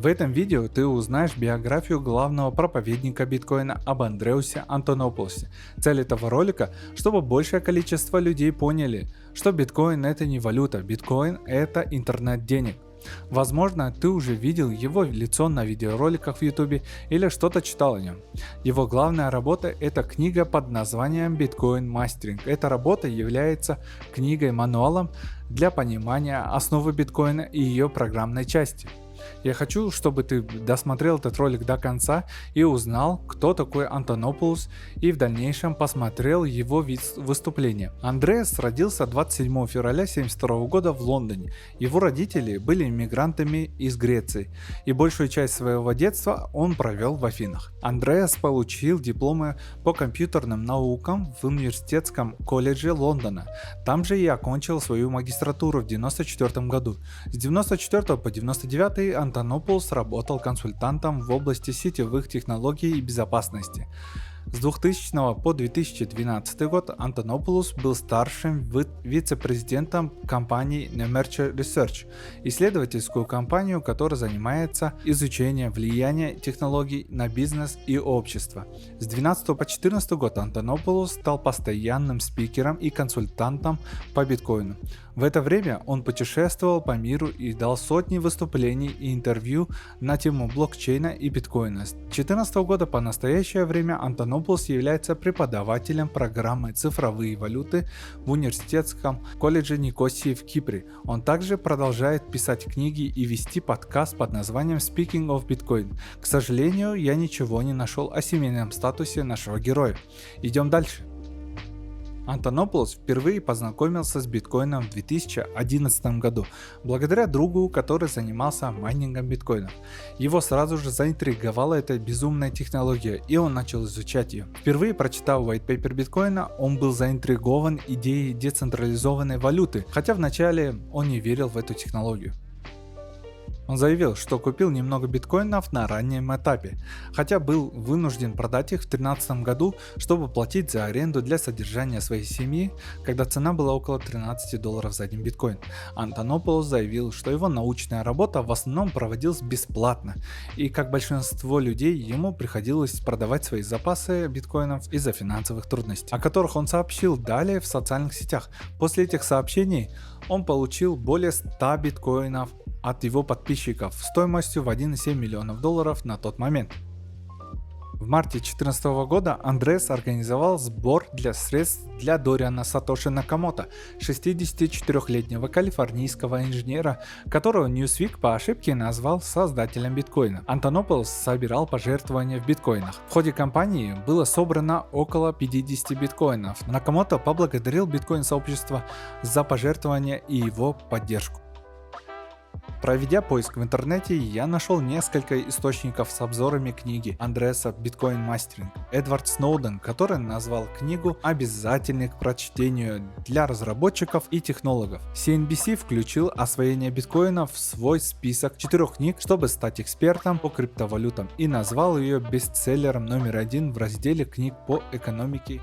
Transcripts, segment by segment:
В этом видео ты узнаешь биографию главного проповедника биткоина об Андреусе Антонополосе. Цель этого ролика, чтобы большее количество людей поняли, что биткоин это не валюта, биткоин это интернет денег. Возможно, ты уже видел его лицо на видеороликах в YouTube или что-то читал о нем. Его главная работа – это книга под названием Bitcoin Mastering. Эта работа является книгой-мануалом для понимания основы биткоина и ее программной части. Я хочу, чтобы ты досмотрел этот ролик до конца и узнал, кто такой Антонополос, и в дальнейшем посмотрел его выступление. Андреас родился 27 февраля 1972 года в Лондоне. Его родители были иммигрантами из Греции, и большую часть своего детства он провел в Афинах. Андреас получил дипломы по компьютерным наукам в университетском колледже Лондона. Там же и окончил свою магистратуру в 1994 году. С 1994 по 1999 Антонополос работал консультантом в области сетевых технологий и безопасности. С 2000 по 2012 год Антонополос был старшим вице-президентом компании Nemercher Research, исследовательскую компанию, которая занимается изучением влияния технологий на бизнес и общество. С 2012 по 2014 год Антонополос стал постоянным спикером и консультантом по биткоину. В это время он путешествовал по миру и дал сотни выступлений и интервью на тему блокчейна и биткоина. С 2014 года по настоящее время Антонополос является преподавателем программы «Цифровые валюты» в университетском колледже Никосии в Кипре. Он также продолжает писать книги и вести подкаст под названием Speaking of Bitcoin. К сожалению, я ничего не нашел о семейном статусе нашего героя. Идем дальше. Антонополос впервые познакомился с биткоином в 2011 году, благодаря другу, который занимался майнингом биткоинов. Его сразу же заинтриговала эта безумная технология, и он начал изучать ее. Впервые прочитав white paper биткоина, он был заинтригован идеей децентрализованной валюты, хотя вначале он не верил в эту технологию. Он заявил, что купил немного биткоинов на раннем этапе, хотя был вынужден продать их в 2013 году, чтобы платить за аренду для содержания своей семьи, когда цена была около $13 за один биткоин. Антонополос заявил, что его научная работа в основном проводилась бесплатно, и как большинство людей ему приходилось продавать свои запасы биткоинов из-за финансовых трудностей, о которых он сообщил далее в социальных сетях. После этих сообщений он получил более 100 биткоинов от его подписчиков стоимостью в $1,7 миллионов на тот момент. В марте 2014 года Андреас организовал сбор средств для Дориана Сатоши Накамото, 64-летнего калифорнийского инженера, которого Newsweek по ошибке назвал создателем биткоина. Антонополос собирал пожертвования в биткоинах. В ходе кампании было собрано около 50 биткоинов. Накамото поблагодарил биткоин-сообщество за пожертвования и его поддержку. Проведя поиск в интернете, я нашел несколько источников с обзорами книги Андреаса Bitcoin Mastering. Эдвард Сноуден, который назвал книгу обязательной к прочтению для разработчиков и технологов. CNBC включил освоение биткоина в свой список 4 книг, чтобы стать экспертом по криптовалютам, и назвал ее бестселлером номер 1 в разделе книг по экономике.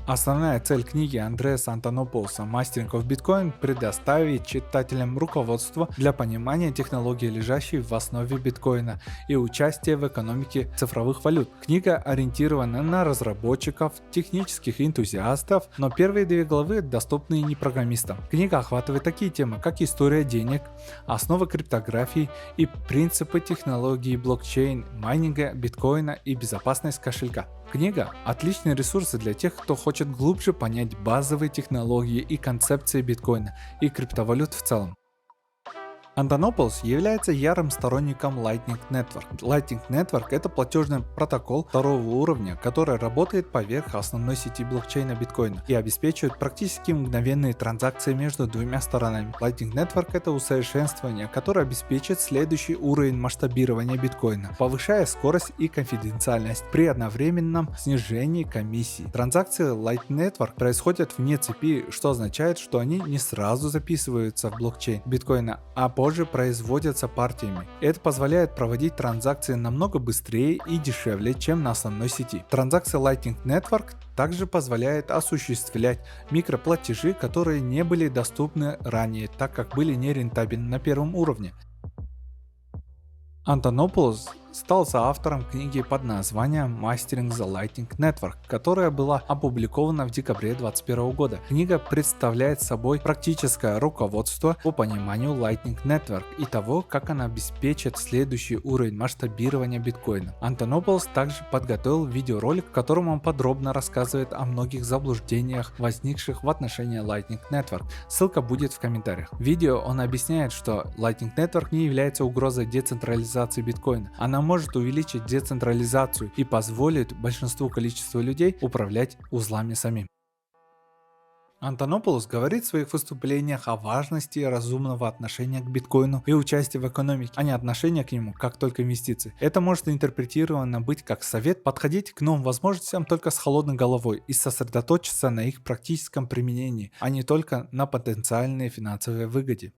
Основная цель книги Андреаса Антонополоса Mastering of Bitcoin – предоставить читателям руководство для понимания технологий, лежащей в основе биткоина, и участия в экономике цифровых валют. Книга ориентирована на разработчиков, технических энтузиастов, но первые 2 главы доступны не программистам. Книга охватывает такие темы, как история денег, основы криптографии и принципы технологии блокчейн, майнинга, биткоина и безопасность кошелька. Книга – отличный ресурс для тех, кто хочет глубже понять базовые технологии и концепции биткоина и криптовалют в целом. Антонополос является ярым сторонником Lightning Network. Lightning Network – это платежный протокол второго уровня, который работает поверх основной сети блокчейна биткоина и обеспечивает практически мгновенные транзакции между двумя сторонами. Lightning Network – это усовершенствование, которое обеспечит следующий уровень масштабирования биткоина, повышая скорость и конфиденциальность при одновременном снижении комиссии. Транзакции Lightning Network происходят вне цепи, что означает, что они не сразу записываются в блокчейн биткоина, а позже производятся партиями. Это позволяет проводить транзакции намного быстрее и дешевле, чем на основной сети. Транзакция Lightning Network также позволяет осуществлять микроплатежи, которые не были доступны ранее, так как были нерентабельны на первом уровне. Антонополос стал соавтором книги под названием Mastering the Lightning Network, которая была опубликована в декабре 2021 года. Книга представляет собой практическое руководство по пониманию Lightning Network и того, как она обеспечит следующий уровень масштабирования биткоина. Антонополос также подготовил видеоролик, в котором он подробно рассказывает о многих заблуждениях, возникших в отношении Lightning Network. Ссылка будет в комментариях. В видео он объясняет, что Lightning Network не является угрозой децентрализации биткоина. Она может увеличить децентрализацию и позволит большинству количества людей управлять узлами самим. Антонополос говорит в своих выступлениях о важности разумного отношения к биткоину и участия в экономике, а не отношения к нему как только инвестиции. Это может интерпретировано быть как совет подходить к новым возможностям только с холодной головой и сосредоточиться на их практическом применении, а не только на потенциальной финансовой выгоде.